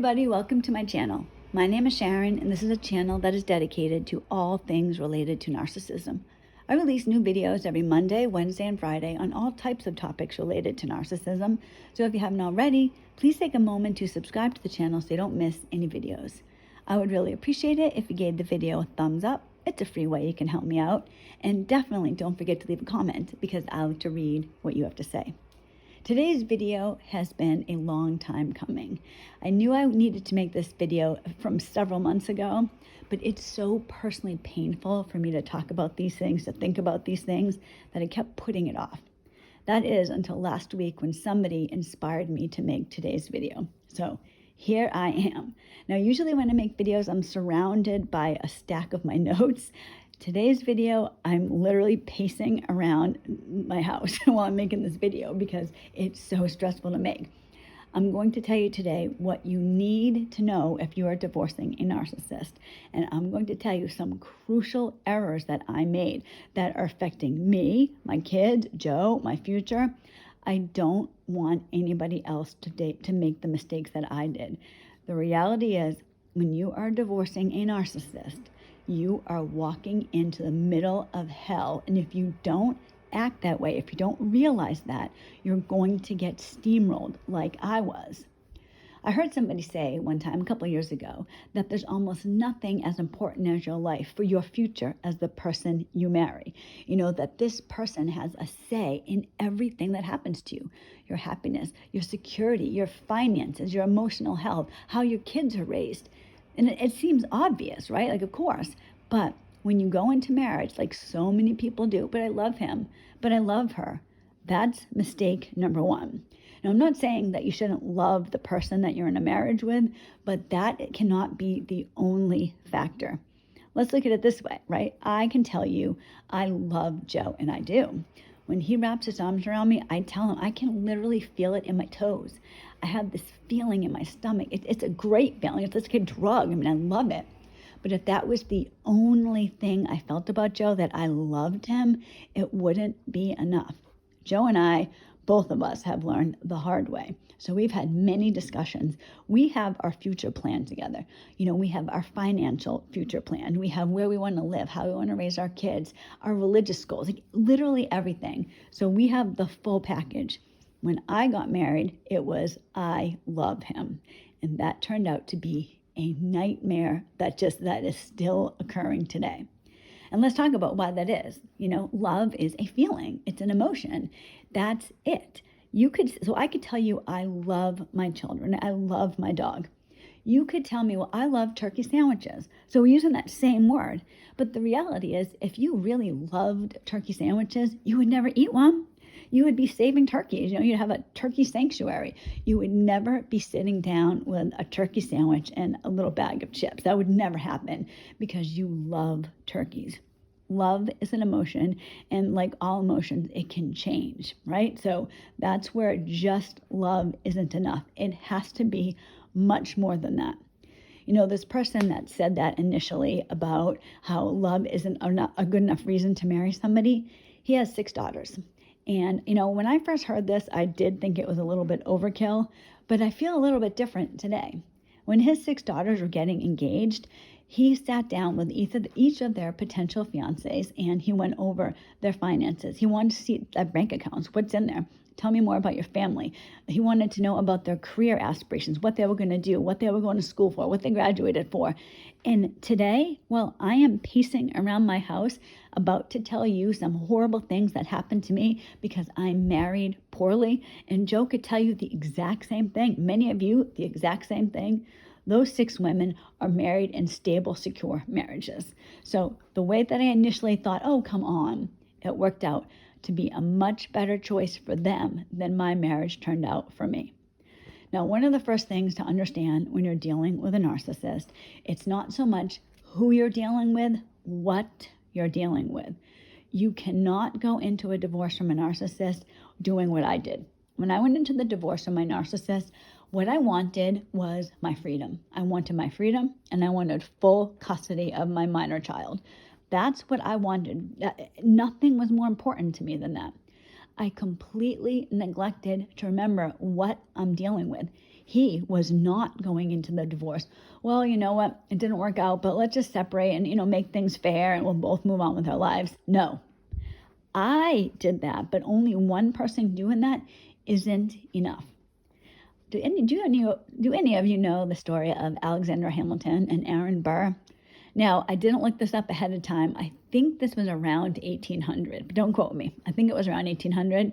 everybody, welcome to my channel. My name is Sharon and this is a channel that is dedicated to all things related to narcissism. I release new videos every Monday, Wednesday, and Friday on all types of topics related to narcissism. So if you haven't already, please take a moment to subscribe to the channel so you don't miss any videos. I would really appreciate it if you gave the video a thumbs up. It's a free way you can help me out. And definitely don't forget to leave a comment because I like to read what you have to say. Today's video has been a long time coming. I knew I needed to make this video from several months ago, but it's so personally painful for me to talk about these things, to think about these things, that I kept putting it off. That is until last week when somebody inspired me to make today's video. So here I am. Now, usually when I make videos, I'm surrounded by a stack of my notes. Today's video, I'm literally pacing around my house while I'm making this video because it's so stressful to make. I'm going to tell you today what you need to know if you are divorcing a narcissist. And I'm going to tell you some crucial errors that I made that are affecting me, my kids, Joe, my future. I don't want anybody else to make the mistakes that I did. The reality is, when you are divorcing a narcissist, you are walking into the middle of hell. And if you don't act that way, if you don't realize that, you're going to get steamrolled like I was. I heard somebody say one time, a couple of years ago, that there's almost nothing as important as your life for your future as the person you marry. You know, that this person has a say in everything that happens to you. Your happiness, your security, your finances, your emotional health, how your kids are raised. And it seems obvious, right? Like, of course. But when you go into marriage, like so many people do, but I love him, but I love her, that's mistake number one. Now, I'm not saying that you shouldn't love the person that you're in a marriage with, but that cannot be the only factor. Let's look at it this way, right? I can tell you I love Joe, and I do. When he wraps his arms around me, I tell him I can literally feel it in my toes. I have this feeling in my stomach. It's a great feeling. It's like a drug. I mean, I love it. But if that was the only thing I felt about Joe, that I loved him, it wouldn't be enough. Joe and I, both of us, have learned the hard way. So we've had many discussions. We have our future plan together. You know, we have our financial future plan. We have where we want to live, how we want to raise our kids, our religious goals, like literally everything. So we have the full package. When I got married, it was, I love him. And that turned out to be a nightmare that is still occurring today. And let's talk about why that is. You know, love is a feeling. It's an emotion. That's it. So I could tell you I love my children. I love my dog. You could tell me, well, I love turkey sandwiches. So we're using that same word. But the reality is, if you really loved turkey sandwiches, you would never eat one. You would be saving turkeys. You know, you'd have a turkey sanctuary. You would never be sitting down with a turkey sandwich and a little bag of chips. That would never happen because you love turkeys. Love is an emotion, and like all emotions, it can change, right? So that's where just love isn't enough. It has to be much more than that. You know, this person that said that initially about how love isn't a good enough reason to marry somebody, he has 6 daughters. And, you know, when I first heard this, I did think it was a little bit overkill, but I feel a little bit different today. When his 6 daughters were getting engaged, he sat down with each of their potential fiancés and he went over their finances. He wanted to see their bank accounts, what's in there. Tell me more about your family. He wanted to know about their career aspirations, what they were going to do, what they were going to school for, what they graduated for. And today, well, I am pacing around my house about to tell you some horrible things that happened to me because I married poorly. And Joe could tell you the exact same thing. Many of you, the exact same thing. Those 6 women are married in stable, secure marriages. So the way that I initially thought, oh, come on, it worked out to be a much better choice for them than my marriage turned out for me. Now, one of the first things to understand when you're dealing with a narcissist, it's not so much who you're dealing with, what you're dealing with. You cannot go into a divorce from a narcissist doing what I did. When I went into the divorce from my narcissist, what I wanted was my freedom. I wanted my freedom and I wanted full custody of my minor child. That's what I wanted. Nothing was more important to me than that. I completely neglected to remember what I'm dealing with. He was not going into the divorce, well, you know what, it didn't work out, but let's just separate and, make things fair and we'll both move on with our lives. No, I did that, but only one person doing that isn't enough. Do any of you know the story of Alexander Hamilton and Aaron Burr? Now, I didn't look this up ahead of time. I think this was around 1800, but don't quote me. I think it was around 1800.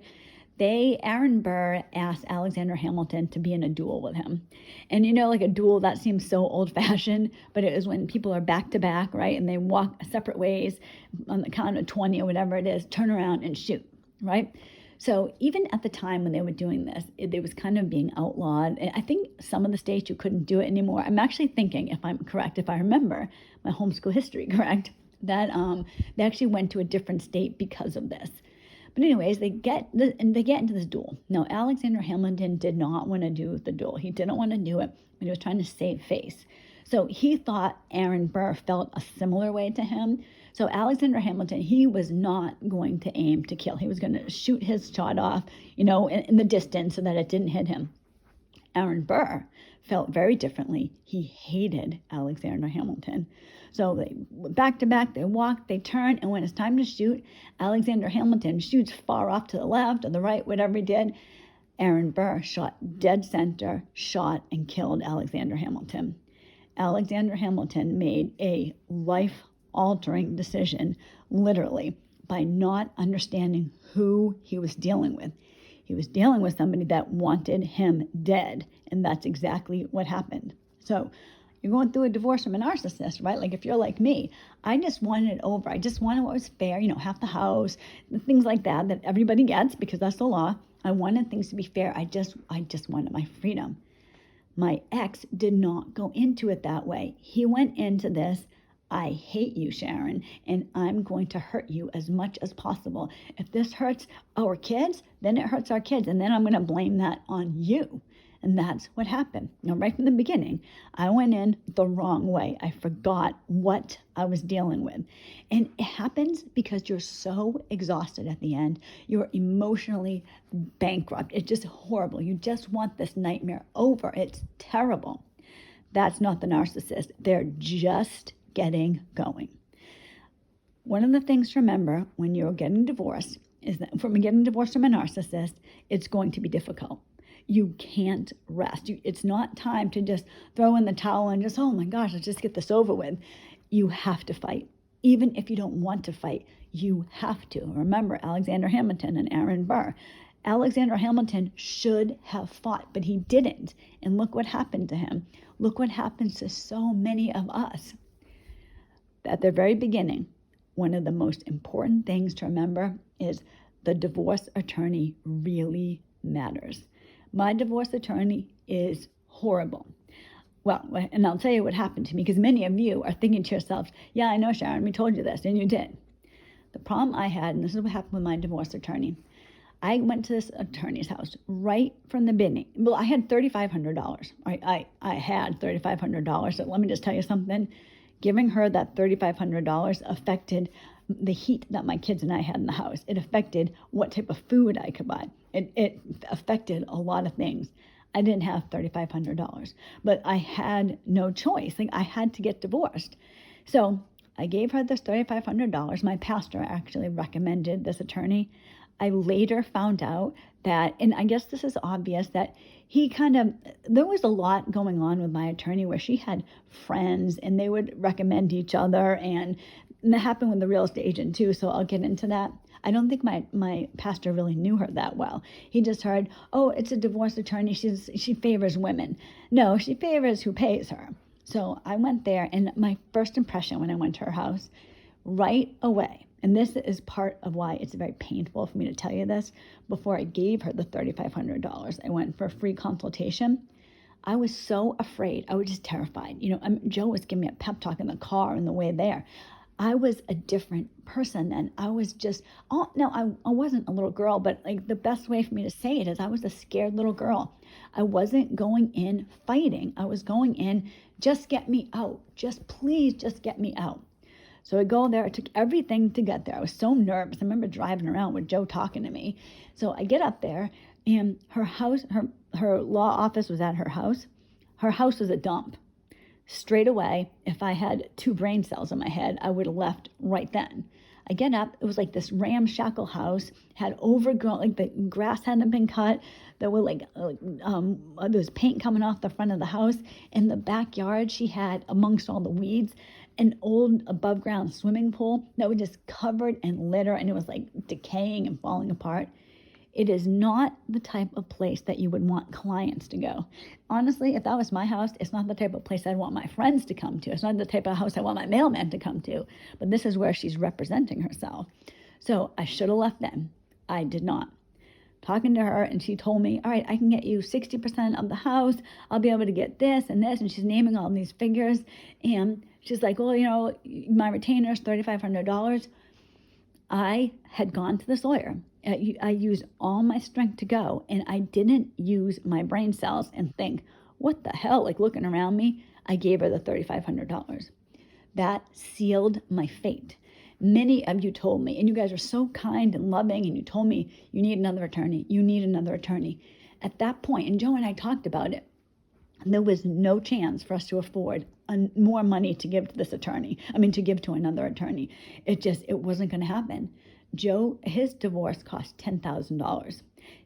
Aaron Burr asked Alexander Hamilton to be in a duel with him. And like a duel, that seems so old-fashioned, but it is when people are back to back, right? And they walk separate ways on the count of 20 or whatever it is, turn around and shoot, right? So even at the time when they were doing this, it was kind of being outlawed. I think some of the states you couldn't do it anymore. I'm actually thinking, if I'm correct, if I remember my homeschool history correct, that they actually went to a different state because of this. But anyways, they get into this duel. Now, Alexander Hamilton did not want to do the duel. He didn't want to do it, but he was trying to save face. So he thought Aaron Burr felt a similar way to him. So Alexander Hamilton, he was not going to aim to kill. He was going to shoot his shot off, in the distance so that it didn't hit him. Aaron Burr felt very differently. He hated Alexander Hamilton. So they back to back, they walk, they turn, and when it's time to shoot, Alexander Hamilton shoots far off to the left or the right, whatever he did. Aaron Burr shot dead center, shot and killed Alexander Hamilton. Alexander Hamilton made a life-altering decision, literally, by not understanding who he was dealing with. He was dealing with somebody that wanted him dead, and that's exactly what happened. So you're going through a divorce from a narcissist, right? Like if you're like me, I just wanted it over. I just wanted what was fair, half the house, things like that everybody gets because that's the law. I wanted things to be fair. I just wanted my freedom. My ex did not go into it that way. He went into this, I hate you, Sharon, and I'm going to hurt you as much as possible. If this hurts our kids, then it hurts our kids, and then I'm going to blame that on you. And that's what happened. Now, right from the beginning, I went in the wrong way. I forgot what I was dealing with. And it happens because you're so exhausted at the end. You're emotionally bankrupt. It's just horrible. You just want this nightmare over. It's terrible. That's not the narcissist. They're just getting going. One of the things to remember when you're getting divorced is that from getting divorced from a narcissist, it's going to be difficult. You can't rest. It's not time to just throw in the towel and just, oh my gosh, let's just get this over with. You have to fight. Even if you don't want to fight, you have to. Remember Alexander Hamilton and Aaron Burr. Alexander Hamilton should have fought, but he didn't. And look what happened to him. Look what happens to so many of us. At the very beginning, one of the most important things to remember is the divorce attorney really matters. My divorce attorney is horrible. Well, and I'll tell you what happened to me, because many of you are thinking to yourselves, yeah, I know, Sharon, we told you this, and you did. The problem I had, and this is what happened with my divorce attorney, I went to this attorney's house right from the beginning. Well, I had $3,500. I had $3,500. So let me just tell you something. Giving her that $3,500 affected the heat that my kids and I had in the house. It affected what type of food I could buy. It affected a lot of things. I didn't have $3,500, but I had no choice. Like I had to get divorced. So I gave her this $3,500. My pastor actually recommended this attorney. I later found out that, and I guess this is obvious, that there was a lot going on with my attorney where she had friends and they would recommend each other, and that happened with the real estate agent too, so I'll get into that. I don't think my pastor really knew her that well. He just heard, oh, it's a divorce attorney, she favors women. No, she favors who pays her. So I went there, and my first impression when I went to her house, right away, and this is part of why it's very painful for me to tell you this, before I gave her the $3,500, I went for a free consultation. I was so afraid. I was just terrified. Joe was giving me a pep talk in the car on the way there. I was a different person then. I was just, I wasn't a little girl, but like the best way for me to say it is I was a scared little girl. I wasn't going in fighting. I was going in, just get me out. Please just get me out. So I go there. It took everything to get there. I was so nervous. I remember driving around with Joe talking to me. So I get up there. And her house, her law office was at her house. Her house was a dump. Straight away, if I had 2 brain cells in my head, I would have left right then. I get up, it was like this ramshackle house, had overgrown, like the grass hadn't been cut. There were there was paint coming off the front of the house. In the backyard, she had, amongst all the weeds, an old above ground swimming pool that was just covered in litter, and it was like decaying and falling apart. It is not the type of place that you would want clients to go. Honestly, if that was my house, it's not the type of place I'd want my friends to come to. It's not the type of house I want my mailman to come to. But this is where she's representing herself. So I should have left then. I did not. Talking to her, and she told me, all right, I can get you 60% of the house. I'll be able to get this and this. And she's naming all these figures. And she's like, well, my retainer is $3,500. I had gone to this lawyer. I used all my strength to go, and I didn't use my brain cells and think, what the hell, like looking around me. I gave her the $3,500. That sealed my fate. Many of you told me, and you guys are so kind and loving, and you told me, you need another attorney. You need another attorney. At that point, and Joe and I talked about it, there was no chance for us to afford more money to give to this attorney. To give to another attorney. It wasn't going to happen. Joe, his divorce cost $10,000.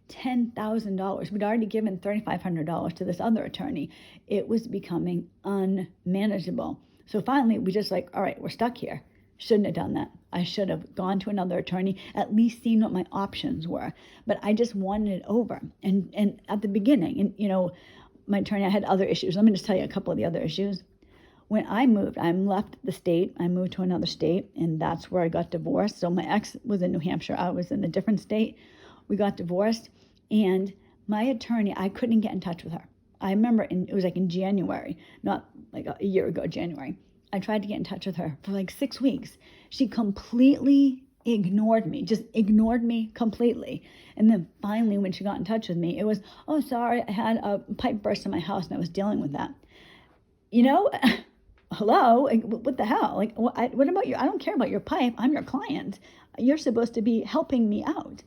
$10,000. We'd already given $3,500 to this other attorney. It was becoming unmanageable. So finally, we just all right, we're stuck here. Shouldn't have done that. I should have gone to another attorney, at least seen what my options were. But I just wanted it over. And at the beginning, and my attorney, I had other issues. Let me just tell you a couple of the other issues. When I moved, I left the state, I moved to another state, and that's where I got divorced. So my ex was in New Hampshire, I was in a different state. We got divorced, and my attorney, I couldn't get in touch with her. I remember it was in January, not like a year ago, January. I tried to get in touch with her for 6 weeks. She completely ignored me, just ignored me completely. And then finally, when she got in touch with me, it was, oh, sorry, I had a pipe burst in my house and I was dealing with that. Hello, what the hell? What about you? I don't care about your pipe. I'm your client. You're supposed to be helping me out.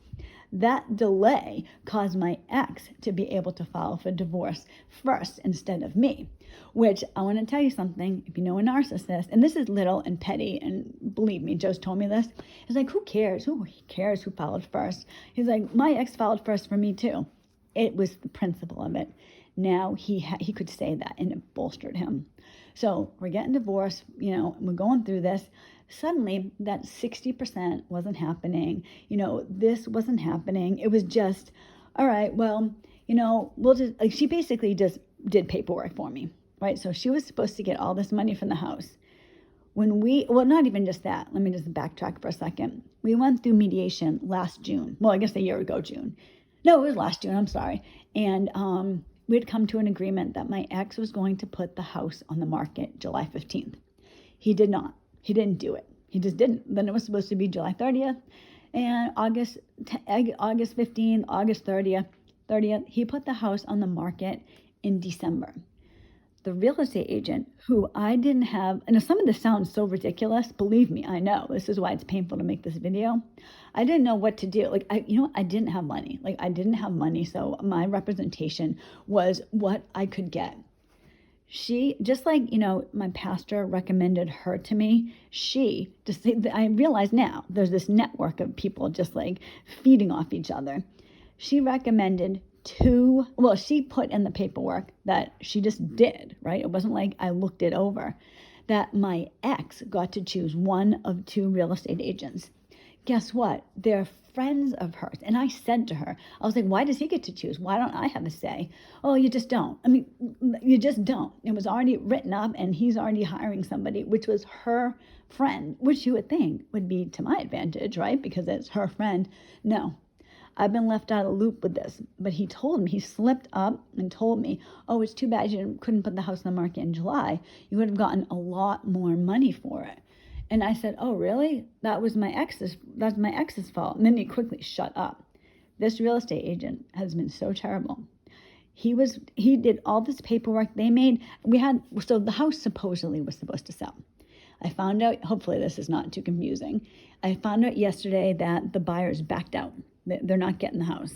That delay caused my ex to be able to file for divorce first instead of me, which I want to tell you something. If you know a narcissist, and this is little and petty, and believe me, Joe's told me this, it's who cares? Who cares who filed first? He's like, my ex filed first for me too. It was the principle of it. Now he could say that, and it bolstered him. So we're getting divorced, we're going through this. Suddenly that 60% wasn't happening. This wasn't happening. It was just, all right, well, we'll just, she basically just did paperwork for me, right? So she was supposed to get all this money from the house. Not even just that. Let me just backtrack for a second. We went through mediation last June. Well, I guess a year ago, June. No, it was last June, I'm sorry. And, we had come to an agreement that my ex was going to put the house on the market July 15th. He did not. He didn't do it. He just didn't. Then it was supposed to be July 30th and August 15th, August 30th. He put the house on the market in December. The real estate agent who I didn't have, and some of this sounds so ridiculous, believe me, I know. This is why it's painful to make this video. I didn't know what to do. I didn't have money. I didn't have money, so my representation was what I could get. She, just my pastor recommended her to me, I realize now there's this network of people just feeding off each other. She recommended she put in the paperwork that she just did, right? It wasn't like I looked it over, that my ex got to choose one of 2 real estate agents. Guess what? They're friends of hers. And I said to her, I was like, why does he get to choose? Why don't I have a say? Oh, you just don't. You just don't. It was already written up and he's already hiring somebody, which was her friend, which you would think would be to my advantage, right? Because it's her friend. No. I've been left out of the loop with this, but he slipped up and told me, oh, it's too bad you couldn't put the house on the market in July. You would have gotten a lot more money for it. And I said, oh, really? That's my ex's fault. And then he quickly shut up. This real estate agent has been so terrible. He did all this paperwork so the house supposedly was supposed to sell. I found out, hopefully this is not too confusing. I found out yesterday that the buyers backed out. They're not getting the house.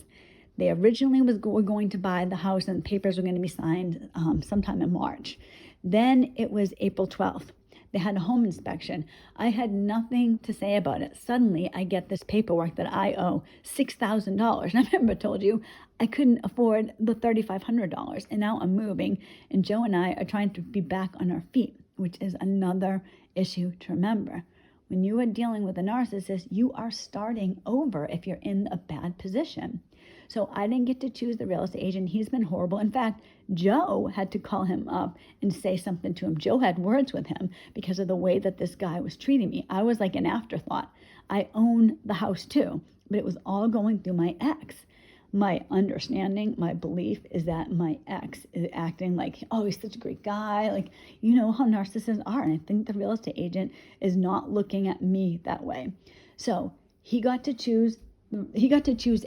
They originally were going to buy the house and papers were going to be signed sometime in March. Then it was April 12th. They had a home inspection. I had nothing to say about it. Suddenly, I get this paperwork that I owe $6,000. And I remember I told you I couldn't afford the $3,500. And now I'm moving, and Joe and I are trying to be back on our feet, which is another issue to remember. When you are dealing with a narcissist, you are starting over if you're in a bad position. So I didn't get to choose the real estate agent. He's been horrible. In fact, Joe had to call him up and say something to him. Joe had words with him because of the way that this guy was treating me. I was like an afterthought. I own the house too, but it was all going through my ex. My understanding, my belief is that my ex is acting like, oh, he's such a great guy. Like, you know how narcissists are. And I think the real estate agent is not looking at me that way. So he got to choose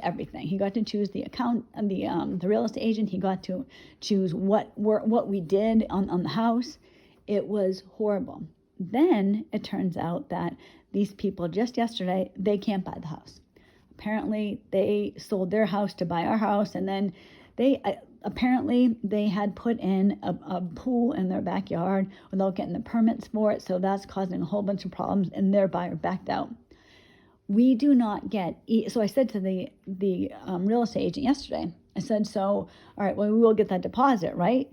everything. He got to choose the account and the real estate agent. He got to choose what we did on the house. It was horrible. Then it turns out that these people just yesterday, they can't buy the house. Apparently they sold their house to buy our house, and then apparently they had put in a pool in their backyard without getting the permits for it. So that's causing a whole bunch of problems, and their buyer backed out. We do not get, so I said to the real estate agent yesterday, I said, so, all right, well, we will get that deposit, right?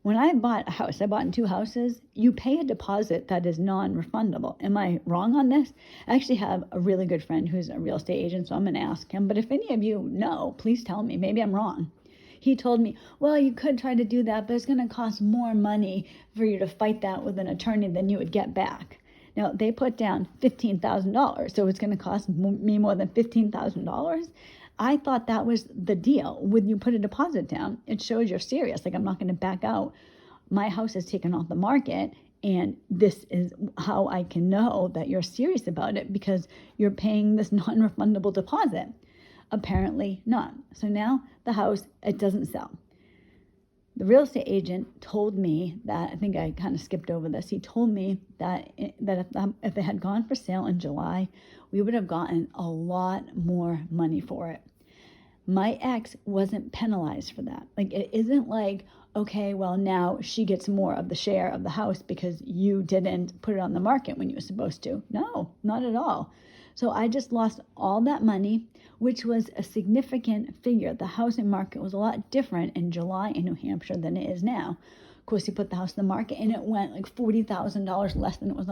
When I bought a house, I bought in 2 houses, you pay a deposit that is non-refundable. Am I wrong on this? I actually have a really good friend who's a real estate agent, so I'm going to ask him. But if any of you know, please tell me. Maybe I'm wrong. He told me, well, you could try to do that, but it's going to cost more money for you to fight that with an attorney than you would get back. Now, they put down $15,000, so it's going to cost me more than $15,000. I thought that was the deal. When you put a deposit down, it shows you're serious. Like, I'm not going to back out. My house is taken off the market, and this is how I can know that you're serious about it, because you're paying this non-refundable deposit. Apparently not. So now the house, it doesn't sell. The real estate agent told me that, I think I kind of skipped over this. He told me that if it had gone for sale in July, we would have gotten a lot more money for it. My ex wasn't penalized for that. Like, it isn't like, okay, well, now she gets more of the share of the house because you didn't put it on the market when you were supposed to. No, not at all. So I just lost all that money, which was a significant figure. The housing market was a lot different in July in New Hampshire than it is now. Of course, you put the house in the market and it went like $40,000 less than it was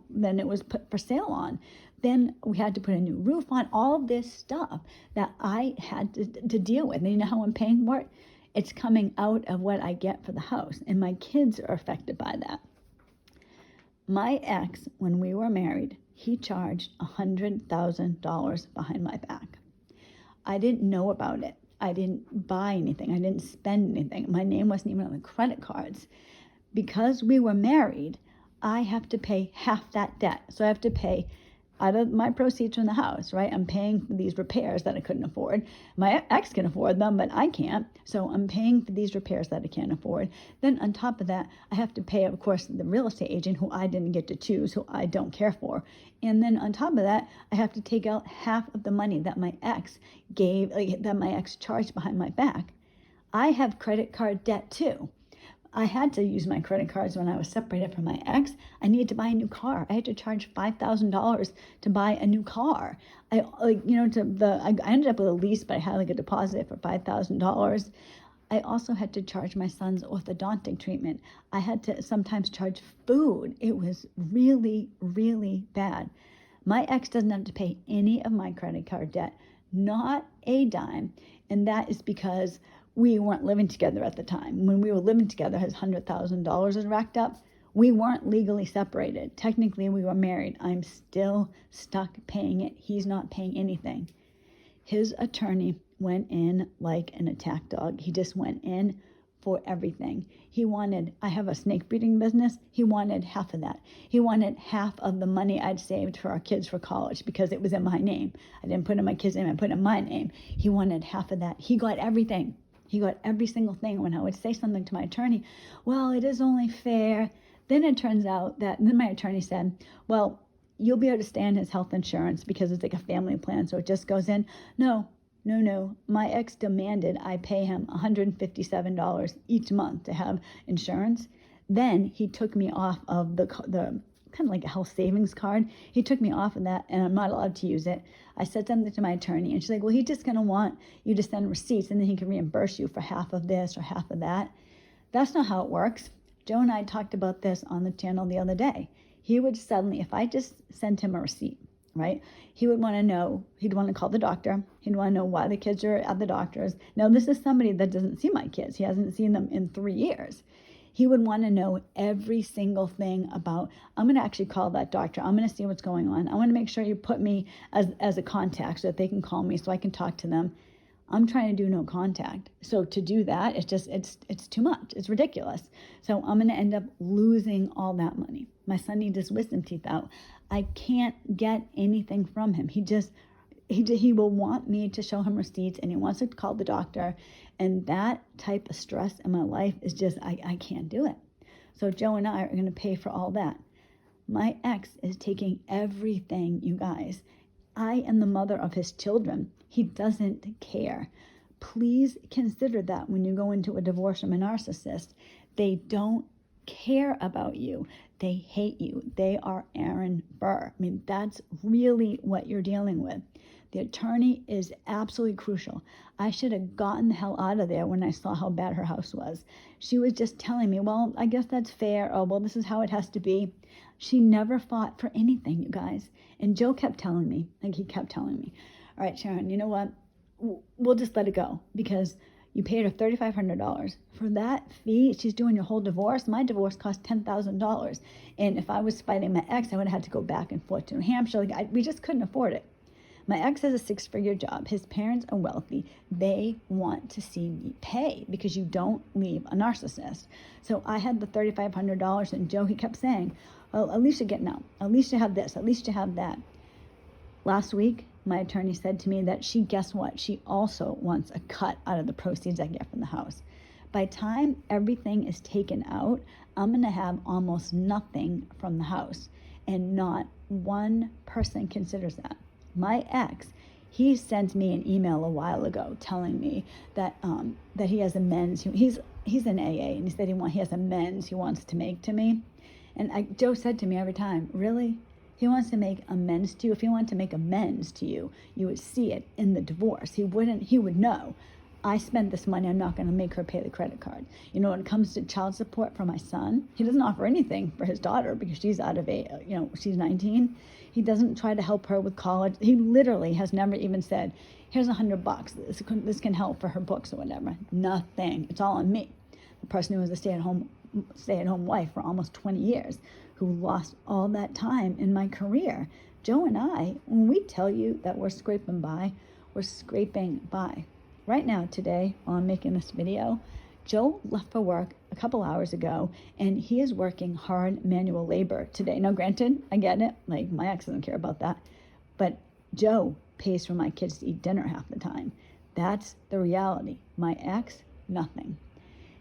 than it was put for sale on. Then we had to put a new roof on, all of this stuff that I had to deal with. And you know how I'm paying for it? It's coming out of what I get for the house, and my kids are affected by that. My ex, when we were married, he charged $100,000 behind my back. I didn't know about it. I didn't buy anything. I didn't spend anything. My name wasn't even on the credit cards. Because we were married, I have to pay half that debt. So I have to pay out of my proceeds from the house, right? I'm paying for these repairs that I couldn't afford. My ex can afford them, but I can't. So I'm paying for these repairs that I can't afford. Then on top of that, I have to pay, of course, the real estate agent who I didn't get to choose, who I don't care for. And then on top of that, I have to take out half of the money that my ex gave, that my ex charged behind my back. I have credit card debt too. I had to use my credit cards when I was separated from my ex. I needed to buy a new car. I had to charge $5,000 to buy a new car. I ended up with a lease, but I had like a deposit for $5,000. I also had to charge my son's orthodontic treatment. I had to sometimes charge food. It was really, really bad. My ex doesn't have to pay any of my credit card debt, not a dime. And that is because we weren't living together at the time. When we were living together, his $100,000 was racked up. We weren't legally separated. Technically, we were married. I'm still stuck paying it. He's not paying anything. His attorney went in like an attack dog. He just went in for everything. I have a snake breeding business. He wanted half of that. He wanted half of the money I'd saved for our kids for college because it was in my name. I didn't put it in my kid's name. I put it in my name. He wanted half of that. He got everything. He got every single thing. When I would say something to my attorney, well, it is only fair. Then it turns out then my attorney said, well, you'll be able to stay on his health insurance because it's like a family plan. So it just goes in. No, No, my ex demanded I pay him $157 each month to have insurance. Then he took me off of the kind of like a health savings card. He took me off of that, and I'm not allowed to use it. I said something to my attorney, and she's like, well, he's just going to want you to send receipts, and then he can reimburse you for half of this or half of that. That's not how it works. Joe and I talked about this on the channel the other day. He would suddenly, if I just sent him a receipt, right, he would want to know, he'd want to call the doctor. He'd want to know why the kids are at the doctor's. Now, this is somebody that doesn't see my kids. He hasn't seen them in 3 years. He would want to know every single thing about, I'm going to actually call that doctor. I'm going to see what's going on. I want to make sure you put me as a contact so that they can call me so I can talk to them. I'm trying to do no contact. So to do that, it's too much. It's ridiculous. So I'm going to end up losing all that money. My son needs his wisdom teeth out. I can't get anything from him. He will want me to show him receipts, and he wants to call the doctor. And that type of stress in my life is just, I can't do it. So Joe and I are going to pay for all that. My ex is taking everything, you guys. I am the mother of his children. He doesn't care. Please consider that when you go into a divorce from a narcissist. They don't care about you. They hate you. They are Aaron Burr. I mean, that's really what you're dealing with. The attorney is absolutely crucial. I should have gotten the hell out of there when I saw how bad her house was. She was just telling me, well, I guess that's fair. Oh, well, this is how it has to be. She never fought for anything, you guys. And Joe kept telling me, all right, Sharon, you know what? We'll just let it go because you paid her $3,500. For that fee, she's doing your whole divorce. My divorce cost $10,000. And if I was fighting my ex, I would have had to go back and forth to New Hampshire. We just couldn't afford it. My ex has a 6-figure job. His parents are wealthy. They want to see me pay because you don't leave a narcissist. So I had the $3,500, and Joe, he kept saying, well, at least you're getting out. At least you have this. At least you have that. Last week, my attorney said to me that guess what? She also wants a cut out of the proceeds I get from the house. By the time everything is taken out, I'm going to have almost nothing from the house. And not one person considers that. My ex, he sent me an email a while ago telling me that that he has amends. He's in AA, and he said he has amends he wants to make to me. And Joe said to me every time, really? He wants to make amends to you. If he wanted to make amends to you, you would see it in the divorce. He would know. I spent this money. I'm not going to make her pay the credit card. You know, when it comes to child support for my son, he doesn't offer anything for his daughter because she's out of she's 19. He doesn't try to help her with college. He literally has never even said, here's $100. This can help for her books or whatever. Nothing. It's all on me. The person who was a stay-at-home wife for almost 20 years, who lost all that time in my career. Joe and I, when we tell you that we're scraping by, we're scraping by. Right now, today, while I'm making this video, Joe left for work a couple hours ago, and he is working hard manual labor today. Now, granted, I get it. Like, my ex doesn't care about that. But Joe pays for my kids to eat dinner half the time. That's the reality. My ex, nothing.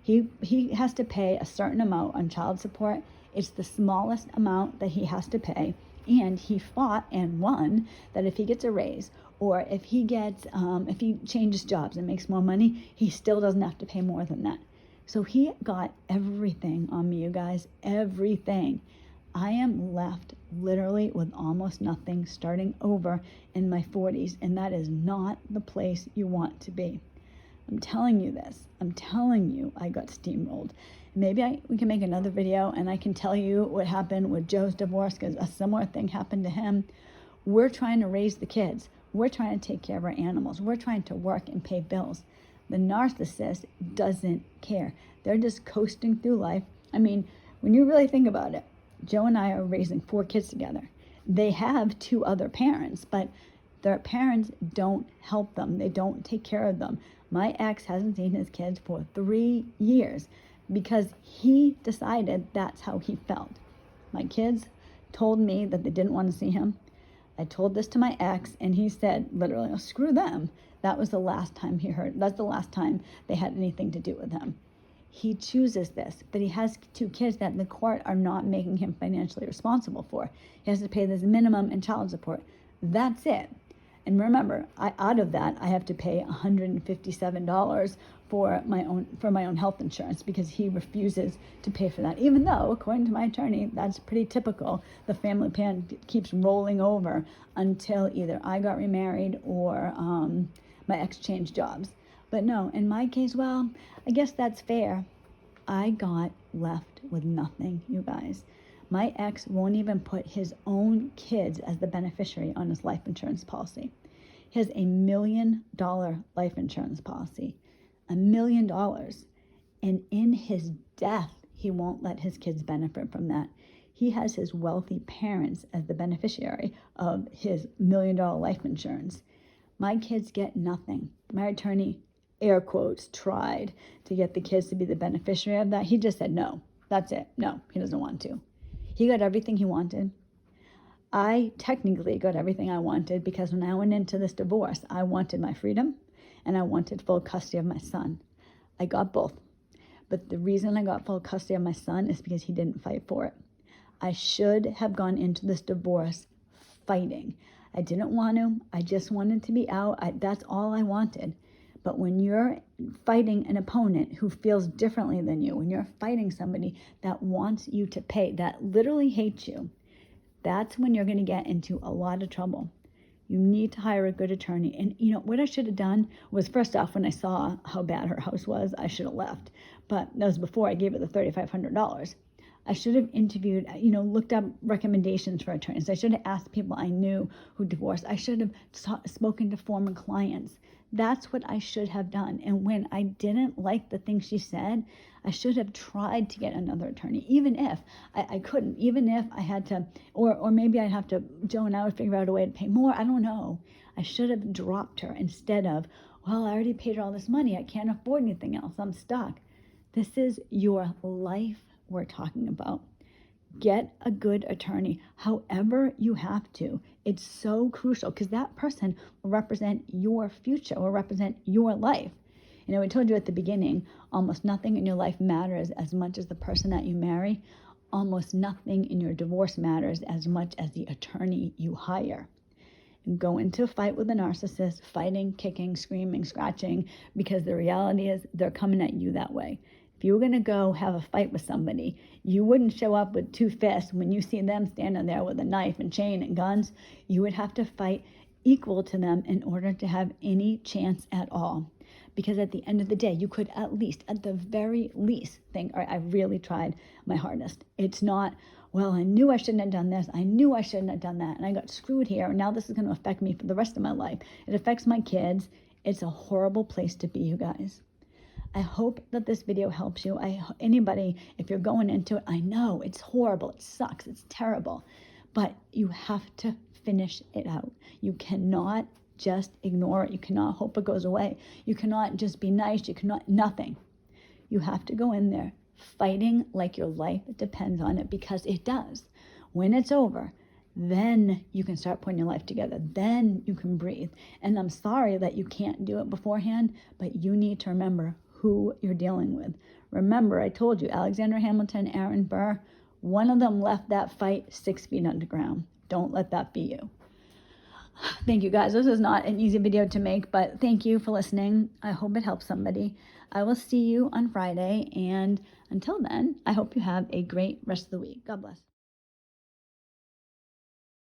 He has to pay a certain amount on child support. It's the smallest amount that he has to pay. And he fought and won that if he gets a raise, or if he changes jobs and makes more money, he still doesn't have to pay more than that. So he got everything on me, you guys, everything. I am left literally with almost nothing, starting over in my 40s, and that is not the place you want to be. I'm telling you this. I'm telling you I got steamrolled. Maybe we can make another video and I can tell you what happened with Joe's divorce, because a similar thing happened to him. We're trying to raise the kids. We're trying to take care of our animals. We're trying to work and pay bills. The narcissist doesn't care. They're just coasting through life. I mean, when you really think about it, Joe and I are raising 4 kids together. They have 2 other parents, but their parents don't help them. They don't take care of them. My ex hasn't seen his kids for 3 years because he decided that's how he felt. My kids told me that they didn't want to see him. I told this to my ex, and he said, literally, oh, screw them. That was the last time that's the last time they had anything to do with him. He chooses this, but he has 2 kids that the court are not making him financially responsible for. He has to pay this minimum in child support. That's it. And remember, out of that, I have to pay $157 for my own health insurance because he refuses to pay for that. Even though, according to my attorney, that's pretty typical. The family plan keeps rolling over until either I got remarried or my ex changed jobs. But no, in my case, well, I guess that's fair. I got left with nothing, you guys. My ex won't even put his own kids as the beneficiary on his life insurance policy. He has $1 million life insurance policy. $1 million. And in his death, he won't let his kids benefit from that. He has his wealthy parents as the beneficiary of his $1 million life insurance. My kids get nothing. My attorney, air quotes, tried to get the kids to be the beneficiary of that. He just said no. That's it. No, he doesn't want to. He got everything he wanted. I technically got everything I wanted because when I went into this divorce, I wanted my freedom and I wanted full custody of my son. I got both. But the reason I got full custody of my son is because he didn't fight for it. I should have gone into this divorce fighting. I didn't want to. I just wanted to be out. That's all I wanted. But when you're fighting an opponent who feels differently than you, when you're fighting somebody that wants you to pay, that literally hates you, that's when you're going to get into a lot of trouble. You need to hire a good attorney. And you know, what I should have done was, first off, when I saw how bad her house was, I should have left. But that was before I gave her the $3,500. I should have interviewed, looked up recommendations for attorneys. I should have asked people I knew who divorced. I should have spoken to former clients. That's what I should have done. And when I didn't like the things she said, I should have tried to get another attorney, even if I couldn't, even if I had to, or maybe I'd have to, Joe and I would figure out a way to pay more. I don't know. I should have dropped her instead of, well, I already paid her all this money. I can't afford anything else. I'm stuck. This is your life we're talking about. Get a good attorney, however you have to. It's so crucial because that person will represent your future, will represent your life. We told you at the beginning, almost nothing in your life matters as much as the person that you marry. Almost nothing in your divorce matters as much as the attorney you hire. And go into a fight with a narcissist, fighting, kicking, screaming, scratching, because the reality is they're coming at you that way. If you were going to go have a fight with somebody, you wouldn't show up with 2 fists. When you see them standing there with a knife and chain and guns, you would have to fight equal to them in order to have any chance at all. Because at the end of the day, you could at the very least, think, all right, I really tried my hardest. It's not, well, I knew I shouldn't have done this. I knew I shouldn't have done that. And I got screwed here. And now this is going to affect me for the rest of my life. It affects my kids. It's a horrible place to be, you guys. I hope that this video helps you. Anybody, if you're going into it, I know it's horrible, it sucks, it's terrible, but you have to finish it out. You cannot just ignore it. You cannot hope it goes away. You cannot just be nice. You cannot, nothing. You have to go in there fighting like your life depends on it, because it does. When it's over, then you can start putting your life together. Then you can breathe. And I'm sorry that you can't do it beforehand, but you need to remember who you're dealing with. Remember, I told you, Alexander Hamilton, Aaron Burr, one of them left that fight 6 feet underground. Don't let that be you. Thank you, guys. This is not an easy video to make, but thank you for listening. I hope it helps somebody. I will see you on Friday, and until then, I hope you have a great rest of the week. God bless.